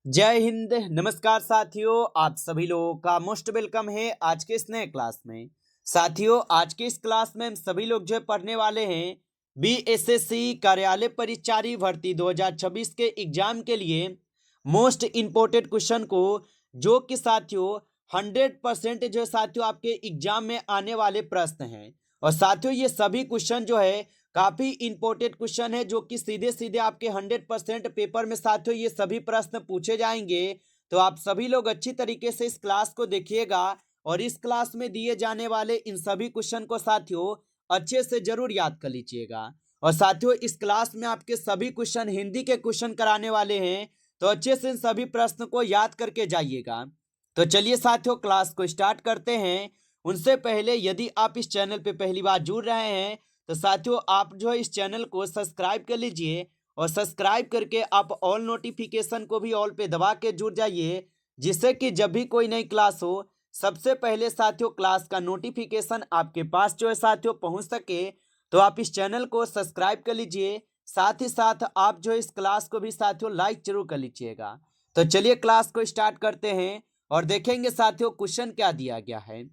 जय हिंद। नमस्कार साथियों, आप सभी लोगों का मोस्ट वेलकम है आज के इस नए क्लास में। साथियों, आज के इस क्लास में हम सभी लोग जो पढ़ने वाले हैं बीएसएससी कार्यालय परिचारी भर्ती 2026 के एग्जाम के लिए मोस्ट इम्पोर्टेंट क्वेश्चन को, जो कि साथियों 100% जो साथियों आपके एग्जाम में आने वाले प्रश्न हैं। और साथियों ये सभी क्वेश्चन जो है काफी इंपॉर्टेंट क्वेश्चन है, जो कि सीधे सीधे आपके 100% पेपर में साथियों ये सभी प्रश्न पूछे जाएंगे। तो आप सभी लोग अच्छी तरीके से इस क्लास को देखिएगा और इस क्लास में दिए जाने वाले इन सभी क्वेश्चन को साथियों अच्छे से जरूर याद कर लीजिएगा। और साथियों इस क्लास में आपके सभी क्वेश्चन हिंदी के क्वेश्चन कराने वाले हैं, तो अच्छे से इन सभी प्रश्न को याद करके जाइएगा। तो चलिए साथियों क्लास को स्टार्ट करते हैं। उनसे पहले यदि आप इस चैनल पे पहली बार जुड़ रहे हैं तो साथियों आप जो है इस चैनल को सब्सक्राइब कर लीजिए और सब्सक्राइब करके आप ऑल नोटिफिकेशन को भी ऑल पे दबा के जुड़ जाइए, जिससे कि जब भी कोई नई क्लास हो सबसे पहले साथियों क्लास का नोटिफिकेशन आपके पास जो है साथियों पहुंच सके। तो आप इस चैनल को सब्सक्राइब कर लीजिए, साथ ही साथ आप जो इस क्लास को भी साथियों लाइक जरूर कर लीजिएगा। तो चलिए क्लास को स्टार्ट करते हैं और देखेंगे साथियों क्वेश्चन क्या दिया गया है।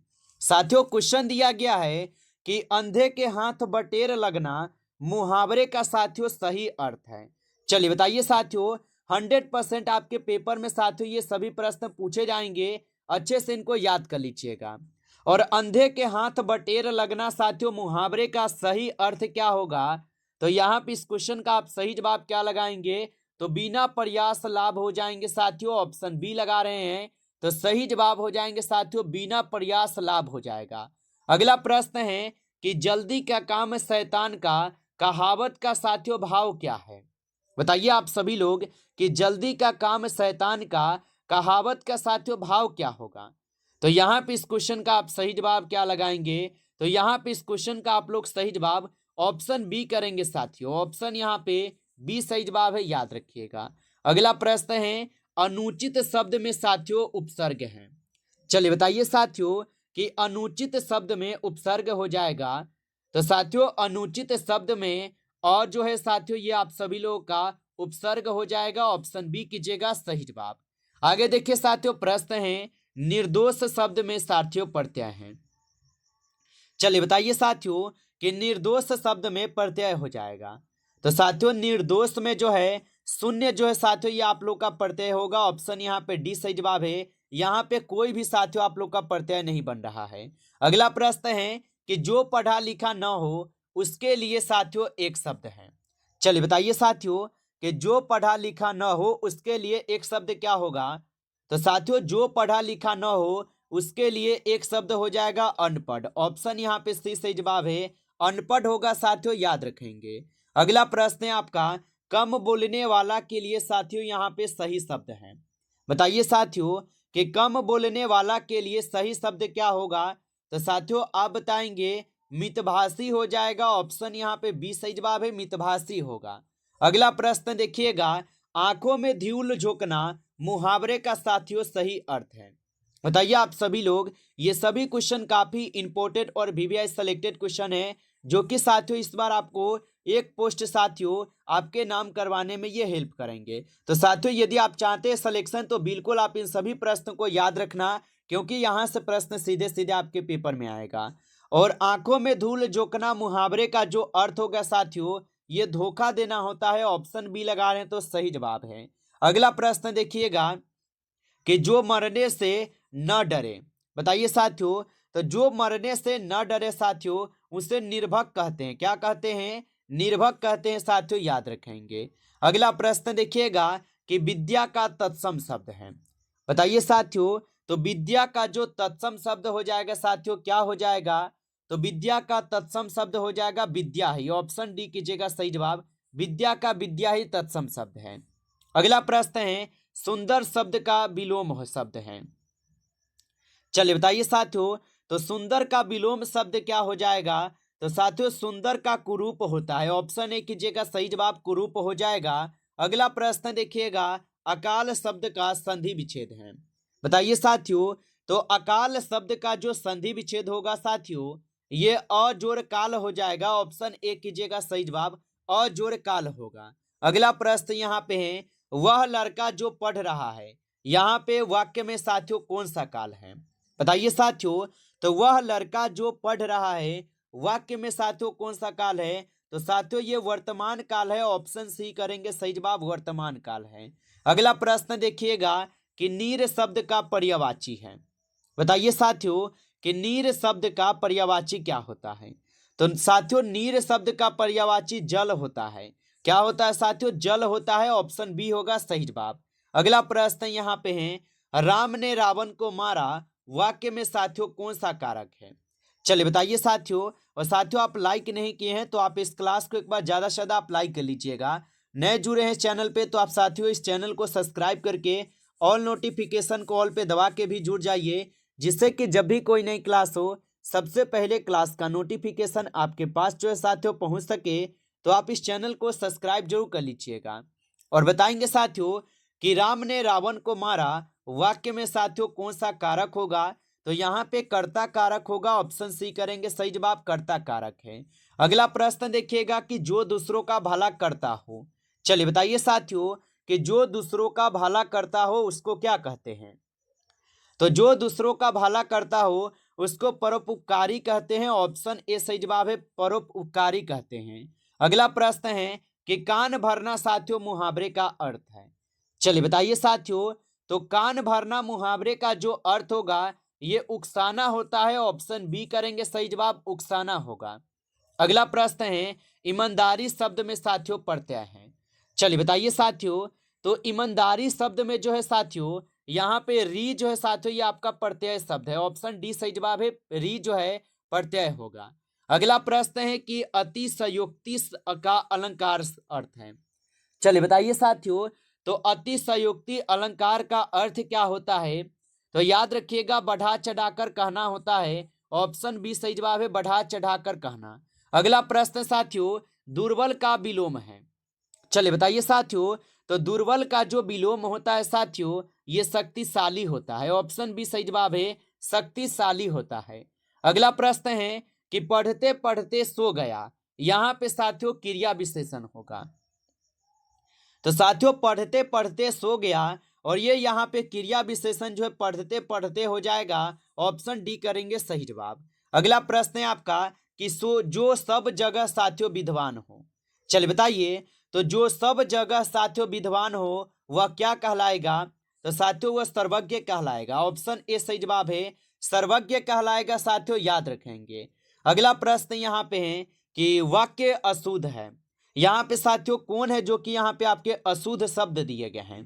साथियों क्वेश्चन दिया गया है कि अंधे के हाथ बटेर लगना मुहावरे का साथियों सही अर्थ है। चलिए बताइए साथियों, 100% आपके पेपर में साथियों ये सभी प्रश्न पूछे जाएंगे, अच्छे से इनको याद कर लीजिएगा। और अंधे के हाथ बटेर लगना साथियों मुहावरे का सही अर्थ क्या होगा? तो यहाँ पे इस क्वेश्चन का आप सही जवाब क्या लगाएंगे? तो बिना प्रयास लाभ हो जाएंगे साथियों, ऑप्शन बी लगा रहे हैं। तो सही जवाब हो जाएंगे साथियों बिना प्रयास लाभ हो जाएगा। अगला प्रश्न है कि जल्दी का काम शैतान का कहावत का साथियों भाव क्या है? बताइए आप सभी लोग कि जल्दी का काम शैतान का कहावत का साथियों भाव क्या होगा? तो यहाँ पे इस क्वेश्चन का आप सही जवाब क्या लगाएंगे? तो यहाँ पे इस क्वेश्चन का आप लोग सही जवाब ऑप्शन बी करेंगे साथियों। ऑप्शन यहाँ पे बी सही जवाब है, याद रखिएगा। अगला प्रश्न है अनुचित शब्द में साथियों उपसर्ग है। चलिए बताइए साथियों कि अनुचित शब्द में उपसर्ग हो जाएगा। तो साथियों अनुचित शब्द में और जो है साथियों ये आप सभी लोगों का उपसर्ग हो जाएगा, ऑप्शन बी कीजिएगा सही जवाब। आगे देखिए साथियों प्रश्न है निर्दोष शब्द में साथियों प्रत्यय है। चलिए बताइए साथियों कि निर्दोष शब्द में प्रत्यय हो जाएगा। तो साथियों निर्दोष में जो है शून्य जो है साथियों ये आप लोग का प्रत्यय होगा, ऑप्शन यहाँ पे डी सही जवाब है। यहाँ पे कोई भी साथियों आप लोग का प्रत्यय नहीं बन रहा है। अगला प्रश्न है कि जो पढ़ा लिखा न हो उसके लिए साथियों एक शब्द है। चलिए बताइए साथियों कि जो पढ़ा लिखा न हो उसके लिए एक शब्द क्या होगा? तो साथियों जो पढ़ा लिखा न हो उसके लिए एक शब्द हो जाएगा अनपढ़, ऑप्शन यहाँ पे सी सही जवाब है। अनपढ़ होगा साथियों, याद रखेंगे। अगला प्रश्न है आपका कम बोलने वाला के लिए साथियों यहाँ पे सही शब्द है। बताइए साथियों कि कम बोलने वाला के लिए सही शब्द क्या होगा? तो साथियों आप बताएंगे मितभाषी हो जाएगा, ऑप्शन यहाँ पे बी सही जवाब है, मितभाषी होगा। अगला प्रश्न देखिएगा आंखों में ध्यूल झोंकना मुहावरे का साथियों सही अर्थ है। बताइए आप सभी लोग, ये सभी क्वेश्चन काफी इंपॉर्टेंट और वीवीआई सेलेक्टेड क्वेश्चन है, जो कि साथियों इस बार आपको एक पोस्ट साथियों आपके नाम करवाने में ये हेल्प करेंगे। तो साथियों यदि आप चाहते हैं सिलेक्शन तो बिल्कुल आप इन सभी प्रश्न को याद रखना, क्योंकि यहाँ से प्रश्न सीधे सीधे आपके पेपर में आएगा। और आंखों में धूल झोंकना मुहावरे का जो अर्थ होगा साथियों ये धोखा देना होता है, ऑप्शन बी लगा रहे हैं तो सही जवाब है। अगला प्रश्न देखिएगा कि जो मरने से न डरे। बताइए साथियों, तो जो मरने से न डरे साथियों उसे निर्भक कहते हैं। क्या कहते हैं? निर्भक कहते हैं साथियों, याद रखेंगे। अगला प्रश्न देखिएगा कि विद्या का तत्सम शब्द है। बताइए साथियों, तो विद्या का जो तत्सम शब्द हो जाएगा साथियों क्या हो जाएगा? तो विद्या का तत्सम शब्द हो जाएगा विद्या ही, ऑप्शन डी कीजिएगा सही जवाब। विद्या का विद्या ही तत्सम शब्द है। अगला प्रश्न है सुंदर शब्द का विलोम शब्द है। चलिए बताइए साथियों, तो सुंदर का विलोम शब्द क्या हो जाएगा? तो साथियों सुंदर का कुरूप होता है, ऑप्शन ए कीजिएगा सही जवाब, कुरूप हो जाएगा। अगला प्रश्न देखिएगा अकाल शब्द का संधि विच्छेद है। बताइए साथियों, तो अकाल शब्द का जो संधि विच्छेद होगा साथियों ये अजोड़ काल हो जाएगा, ऑप्शन ए कीजिएगा सही जवाब, अजोड़ काल होगा। अगला प्रश्न यहाँ पे है वह लड़का जो पढ़ रहा है, यहाँ पे वाक्य में साथियों कौन सा काल है? बताइए साथियों। तो वह लड़का जो पढ़ रहा है, वाक्य में साथियों कौन सा काल है? तो साथियों ये वर्तमान काल है, ऑप्शन सी करेंगे सही जवाब, वर्तमान काल है। अगला प्रश्न देखिएगा कि नीर शब्द का पर्यायवाची है। बताइए साथियों कि नीर शब्द का पर्यायवाची क्या होता है? तो साथियों नीर शब्द का पर्यायवाची जल होता है। क्या होता है साथियों? जल होता है, ऑप्शन बी होगा सही जवाब। अगला प्रश्न यहाँ पे है, राम ने रावण को मारा, वाक्य में साथियों कौन सा कारक है? चलिए बताइए साथियों। और साथियों आप लाइक नहीं किए हैं तो आप इस क्लास को एक बार ज्यादा से ज्यादा आप लाइक कर लीजिएगा। नए जुड़े हैं चैनल पे तो आप साथियों इस चैनल को सब्सक्राइब करके ऑल नोटिफिकेशन को ऑल पे दबा के भी जुड़ जाइए, जिससे कि जब भी कोई नई क्लास हो सबसे पहले क्लास का नोटिफिकेशन आपके पास जो है साथियों पहुंच सके। तो आप इस चैनल को सब्सक्राइब जरूर कर लीजिएगा। और बताएंगे साथियों कि राम ने रावण को मारा, वाक्य में साथियों कौन सा कारक होगा? तो यहाँ पे कर्ता कारक होगा, ऑप्शन सी करेंगे सही जवाब, कर्ता कारक है। अगला प्रश्न देखिएगा कि जो दूसरों का भला करता हो। चलिए बताइए साथियों कि जो दूसरों का भला करता हो उसको क्या कहते हैं? तो जो दूसरों का भला करता हो उसको परोपकारी कहते हैं, ऑप्शन ए सही जवाब है, परोपकारी कहते हैं। अगला प्रश्न है कि कान भरना साथियों मुहावरे का अर्थ है। चलिए बताइए साथियों। तो कान भरना मुहावरे का जो अर्थ होगा ये उकसाना होता है, ऑप्शन बी करेंगे सही जवाब, उकसाना होगा। अगला प्रश्न है, ईमानदारी शब्द में साथियों प्रत्यय है। चलिए बताइए साथियों। तो ईमानदारी शब्द में जो है साथियों यहाँ पे री जो है साथियों ये आपका प्रत्यय शब्द है, ऑप्शन डी सही जवाब है, री जो है प्रत्यय होगा। अगला प्रश्न है कि अतिशयोक्ति का अलंकार अर्थ है। चलिए बताइए साथियों। तो अतिशयोक्ति अलंकार का अर्थ क्या होता है? तो याद रखिएगा बढ़ा चढ़ाकर कहना होता है, ऑप्शन बी सही जवाब है, बढ़ा चढ़ाकर कहना। अगला प्रश्न साथियों दुर्बल का विलोम है। चलिए बताइए साथियों। तो दुर्बल का जो विलोम होता है साथियों ये शक्तिशाली होता है, ऑप्शन बी सही जवाब है, शक्तिशाली होता है। अगला प्रश्न है कि पढ़ते पढ़ते सो गया, यहाँ पे साथियों क्रिया विशेषण होगा। तो साथियों पढ़ते पढ़ते सो गया और ये यहाँ पे क्रिया विशेषण जो है पढ़ते पढ़ते हो जाएगा, ऑप्शन डी करेंगे सही जवाब। अगला प्रश्न है आपका कि सो जो सब जगह साथियों विद्वान हो। चलिए बताइए। तो जो सब जगह साथियों विद्वान हो वह क्या कहलाएगा? तो साथियों वह सर्वज्ञ कहलाएगा, ऑप्शन ए सही जवाब है, सर्वज्ञ कहलाएगा साथियों, याद रखेंगे। अगला प्रश्न यहाँ पे है कि वाक्य अशुद्ध है। यहाँ पे साथियों कौन है जो कि यहाँ पे आपके अशुद्ध शब्द दिए गए हैं?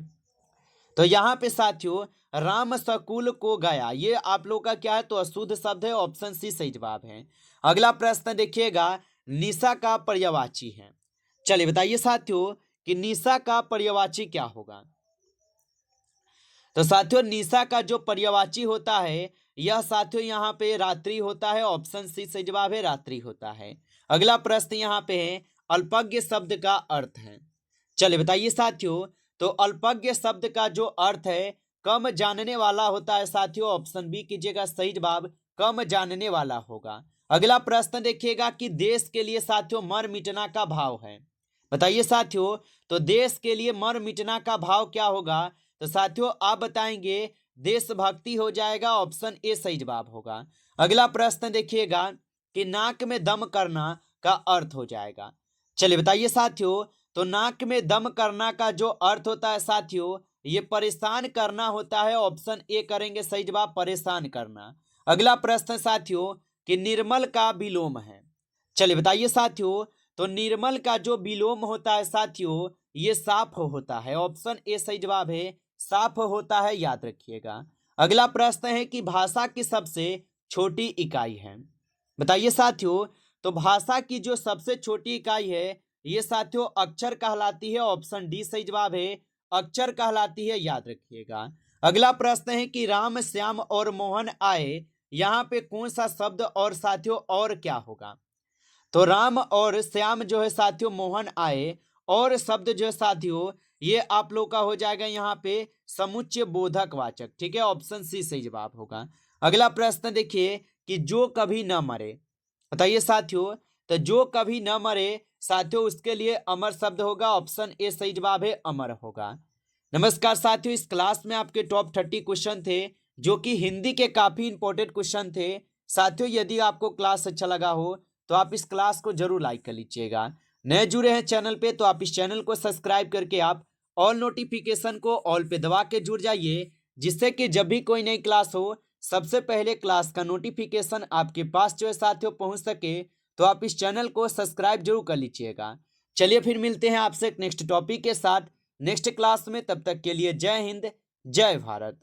तो यहाँ पे साथियों राम सकुल को गया, ये आप लोग का क्या है? तो अशुद्ध शब्द है, ऑप्शन सी सही जवाब है। अगला प्रश्न देखिएगा निशा का पर्यायवाची है। चलिए बताइए साथियों कि निशा का पर्यायवाची क्या होगा? तो साथियों निशा का जो पर्यायवाची होता है यह साथियों यहाँ पे रात्रि होता है, ऑप्शन सी सही जवाब है, रात्रि होता है। अगला प्रश्न यहाँ पे है अल्पज्ञ शब्द का अर्थ है। चलिए बताइए साथियों। तो अल्पज्ञ शब्द का जो अर्थ है कम जानने वाला होता है साथियों, ऑप्शन बी कीजिएगा सही जवाब, कम जानने वाला होगा। अगला प्रश्न देखिएगा कि देश के लिए साथियों मर मिटना का भाव है। बताइए साथियों। तो देश के लिए मर मिटना का भाव क्या होगा? तो साथियों आप बताएंगे देशभक्ति हो जाएगा, ऑप्शन ए सही जवाब होगा। अगला प्रश्न देखिएगा कि नाक में दम करना का अर्थ हो जाएगा। चलिए बताइए साथियों। तो नाक में दम करना का जो अर्थ होता है साथियों ये परेशान करना होता है, ऑप्शन ए करेंगे सही जवाब, परेशान करना। अगला प्रश्न साथियों कि निर्मल का विलोम है। चलिए बताइए साथियों। तो निर्मल का जो विलोम होता है साथियों ये साफ होता है, ऑप्शन ए सही जवाब है, साफ होता है, याद रखिएगा। अगला प्रश्न है कि भाषा की सबसे छोटी इकाई है। बताइए साथियों। तो भाषा की जो सबसे छोटी इकाई है ये साथियों अक्षर कहलाती है, ऑप्शन डी सही जवाब है, अक्षर कहलाती है, याद रखिएगा। अगला प्रश्न है कि राम श्याम और मोहन आए, यहाँ पे कौन सा शब्द और साथियों और क्या होगा? तो राम और श्याम जो है साथियों मोहन आए और शब्द जो है साथियों ये आप लोग का हो जाएगा यहाँ पे समुच्चय बोधक वाचक, ठीक है, ऑप्शन सी सही जवाब होगा। अगला प्रश्न देखिए कि जो कभी न मरे। बताइए साथियों। तो जो कभी न मरे साथियों उसके लिए अमर शब्द होगा, ऑप्शन ए सही जवाब है, अमर होगा। नमस्कार साथियों, इस क्लास में आपके टॉप 30 क्वेश्चन थे जो कि हिंदी के काफी इंपॉर्टेंट क्वेश्चन थे। साथियों, यदि आपको क्लास अच्छा लगा हो तो आप इस क्लास को जरूर लाइक कर लीजिएगा। नए जुड़े हैं चैनल पे तो आप इस चैनल को सब्सक्राइब करके आप ऑल नोटिफिकेशन को ऑल पे दबा के जुड़ जाइए, जिससे कि जब भी कोई नई क्लास हो सबसे पहले क्लास का नोटिफिकेशन आपके पास जो है साथियों पहुंच सके, तो आप इस चैनल को सब्सक्राइब जरूर कर लीजिएगा। चलिए फिर मिलते हैं आपसे एक नेक्स्ट टॉपिक के साथ नेक्स्ट क्लास में। तब तक के लिए जय हिंद, जय भारत।